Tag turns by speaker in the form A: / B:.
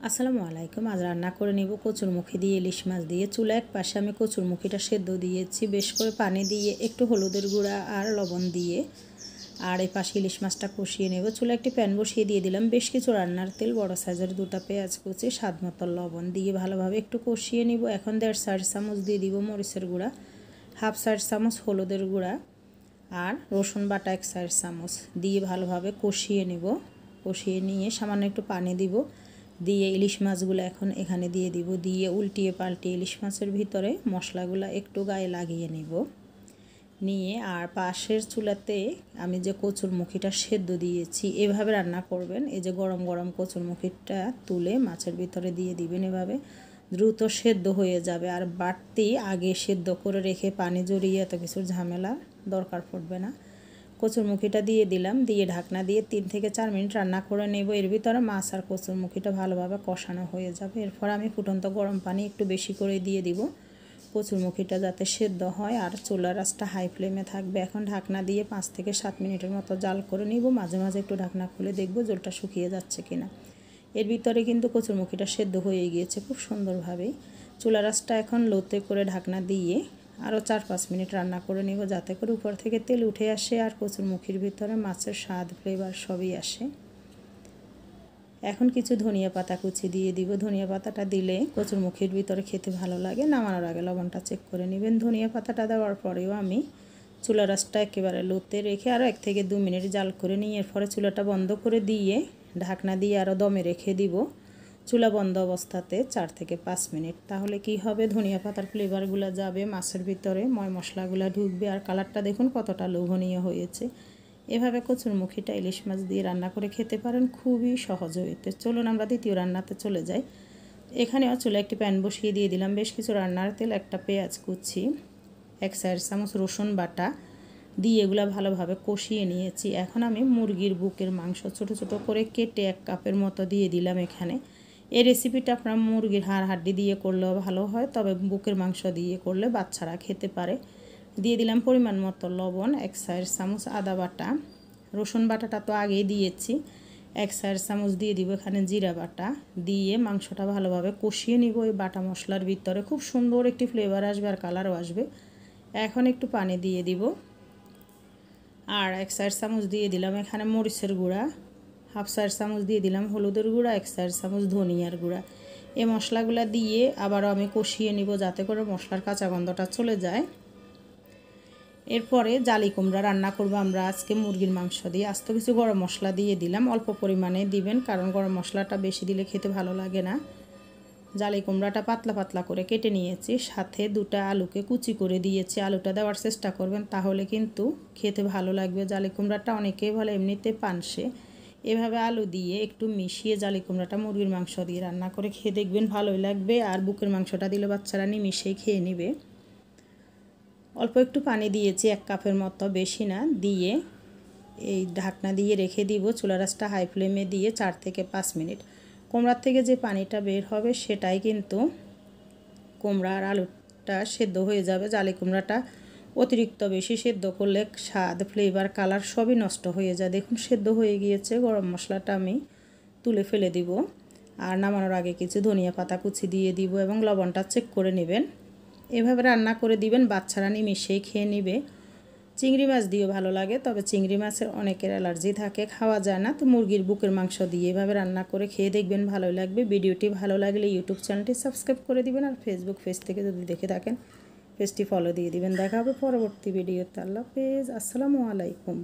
A: আসসালামু আলাইকুম। আজ রান্না করে নেব কচুরমুখী দিয়ে ইলিশ মাছ দিয়ে। চুলা এক পাশে আমি কচুরমুখীটা সেদ্ধ দিয়েছি, বেশ করে পানি দিয়ে একটু হলুদের গুঁড়া আর লবণ দিয়ে। আর এই পাশে ইলিশ মাছটা কষিয়ে নেব। চুলা একটি প্যান বসিয়ে দিয়ে দিলাম বেশ কিছু রান্নার তেল, বড় সাইজের 2টা পেঁয়াজ কুচি, স্বাদ মতো লবণ দিয়ে ভালোভাবে একটু কষিয়ে নিব। এখন 1.5 চামচ দিয়ে দিব মরিচের গুঁড়া, 1/2 চামচ হলুদের গুঁড়া আর রসুন বাটা 1 চামচ দিয়ে ভালোভাবে কষিয়ে নেব। কষিয়ে নিয়ে সামান্য একটু পানি দিব, দিয়ে ইলিশ মাছগুলো এখন এখানে দিয়ে দিব। দিয়ে উল্টিয়ে পাল্টিয়ে ইলিশ মাছের ভিতরে মশলাগুলো একটু গায়ে লাগিয়ে নেব। নিয়ে আর পাশের চুলাতে আমি যে কচুরমুখীটা সেদ্ধ দিয়েছি এভাবে রান্না করবেন। এই যে গরম গরম কচুরমুখীটা তুলে মাছের ভিতরে দিয়ে দিবেন, এভাবে দ্রুত সেদ্ধ হয়ে যাবে। আর বাড়তি আগে সেদ্ধ করে রেখে পানি জড়িয়ে এত কিছুর ঝামেলা দরকার পড়বে না। কচুরমুখীটা দিয়ে দিলাম, দিয়ে ঢাকনা দিয়ে 3 থেকে 4 মিনিট রান্না করে নেব। এর ভিতরে মাছ আর কচুরমুখীটা ভালোভাবে কষানো হয়ে যাবে। এরপর আমি ফুটন্ত গরম পানি একটু বেশি করে দিয়ে দিব কচুরমুখীটা যাতে সেদ্ধ হয়। আর চুলার আঁচটা হাই ফ্লেমে থাকবে। এখন ঢাকনা দিয়ে 5 থেকে 7 মিনিটের মতো জাল করে নিব। মাঝে মাঝে একটু ঢাকনা খুলে দেখব জলটা শুকিয়ে যাচ্ছে কিনা। এর ভিতরে কিন্তু কচুরমুখীটা সেদ্ধ হয়ে গিয়েছে খুব সুন্দরভাবেই। চুলার আঁচটা এখন লোতে করে ঢাকনা দিয়ে আরও 4-5 মিনিট রান্না করে নেব, যাতে করে উপর থেকে তেল উঠে আসে আর কচুরমুখীর ভিতরে মাছের স্বাদ ফ্লেভার সবই আসে। এখন কিছু ধনিয়া পাতা কুচি দিয়ে দিব। ধনিয়া পাতাটা দিলে কচুরমুখীর ভিতরে খেতে ভালো লাগে। নামানোর আগে লবণটা চেক করে নেবেন। ধনিয়া পাতাটা দেওয়ার পরেও আমি চুলার আঁচটা একেবারে লোতে রেখে আরও 1 থেকে 2 মিনিট জাল করে নিয়ে এরপরে চুলাটা বন্ধ করে দিয়ে ঢাকনা দিয়ে আরও দমে রেখে দিব চুলা বন্ধ অবস্থাতে 4 থেকে 5 মিনিট। তাহলে কি হবে, ধনিয়া পাতার ফ্লেভারগুলো যাবে মাছের ভিতরে, ময় মশলাগুলো ঢুকবে আর কালারটা দেখুন কতটা লোভনীয় হয়েছে। এভাবে কচুরমুখীটা ইলিশ মাছ দিয়ে রান্না করে খেতে পারেন, খুবই সহজ হইতে। চলুন আমরা দ্বিতীয় রান্নাতে চলে যাই। এখানেও চুলা একটি প্যান বসিয়ে দিয়ে দিলাম বেশ কিছু রান্নার তেল, একটা পেঁয়াজ কুচি, 1 চামচ রসুন বাটা দিয়ে এগুলো ভালোভাবে কষিয়ে নিয়েছি। এখন আমি মুরগির বুকের মাংস ছোট ছোট করে কেটে 1 কাপের মতো দিয়ে দিলাম এখানে। এই রেসিপিটা আপনার মুরগির হাড় হাড্ডি দিয়ে করলেও ভালো হয়, তবে বুকের মাংস দিয়ে করলে বাচ্চারা খেতে পারে। দিয়ে দিলাম পরিমাণ মতো লবণ, 1 চামচ আদা বাটা, রসুন বাটাটা তো আগেই দিয়েছি, 1 চামচ দিয়ে দিব এখানে জিরা বাটা। দিয়ে মাংসটা ভালোভাবে কষিয়ে নিব এই বাটা মশলার ভিতরে, খুব সুন্দর একটি ফ্লেভার আসবে আর কালারও আসবে। এখন একটু পানি দিয়ে দিব আর 1 চামচ দিয়ে দিলাম এখানে মরিচের গুঁড়া, 1/2 চামচ দিয়ে দিলাম হলুদের গুঁড়া, 1 চামচ ধনিয়ার গুঁড়া। এই মশলাগুলো দিয়ে আবারও আমি কষিয়ে নিব যাতে করে মশলার কাঁচা গন্ধটা চলে যায়। এরপরে জালি কুমড়া রান্না করব আমরা আজকে মুরগির মাংস দিয়ে। আস্ত কিছু গরম মশলা দিয়ে দিলাম, অল্প পরিমাণে দিবেন কারণ গরম মশলাটা বেশি দিলে খেতে ভালো লাগে না। জালি কুমড়াটা পাতলা পাতলা করে কেটে নিয়েছি, সাথে 2টা আলুকে কুচি করে দিয়েছি। আলুটা দেওয়ার চেষ্টা করবেন, তাহলে কিন্তু খেতে ভালো লাগবে। জালি কুমড়াটা অনেকেই বলে এমনিতে পানসে, এভাবে আলু দিয়ে একটু মিশিয়ে জালি কুমড়াটা মুরগির মাংস দিয়ে রান্না করে খেয়ে দেখবেন, ভালোই লাগবে। আর বুকের মাংসটা দিলে বাচ্চারা নিমিশেই খেয়ে নেবে। অল্প একটু পানি দিয়েছি 1 কাপের মতো, বেশি না, দিয়ে এই ঢাকনা দিয়ে রেখে দিব চুলার আঁচটা হাই ফ্লেমে দিয়ে 4 থেকে 5 মিনিট। কুমড়ার থেকে যে পানিটা বের হবে সেটাই কিন্তু কুমড়া আর আলুটা সেদ্ধ হয়ে যাবে। জালি কুমড়াটা অতিরিক্ত বেশি সেদ্ধ করলে স্বাদ ফ্লেভার কালার সবই নষ্ট হয়ে যায়। দেখুন সেদ্ধ হয়ে গিয়েছে। গরম মশলাটা আমি তুলে ফেলে দিব আর নামানোর আগে কিছু ধনিয়া পাতা কুচি দিয়ে দিব এবং লবণটা চেক করে নেবেন। এভাবে রান্না করে দিবেন, বাচ্চারা নিমিশেই খেয়ে নেবে। চিংড়ি মাছ দিয়েও ভালো লাগে, তবে চিংড়ি মাছের অনেকের অ্যালার্জি থাকে, খাওয়া যায় না। তো মুরগির বুকের মাংস দিয়ে এভাবে রান্না করে খেয়ে দেখবেন, ভালোই লাগবে। ভিডিওটি ভালো লাগলে ইউটিউব চ্যানেলটি সাবস্ক্রাইব করে দিবেন আর ফেসবুক পেজ থেকে যদি দেখে থাকেন পেজটি ফলো দিয়ে দিবেন। দেখা হবে পরবর্তী ভিডিওতে। আল্লাহ হাফেজ, আসসালামু আলাইকুম।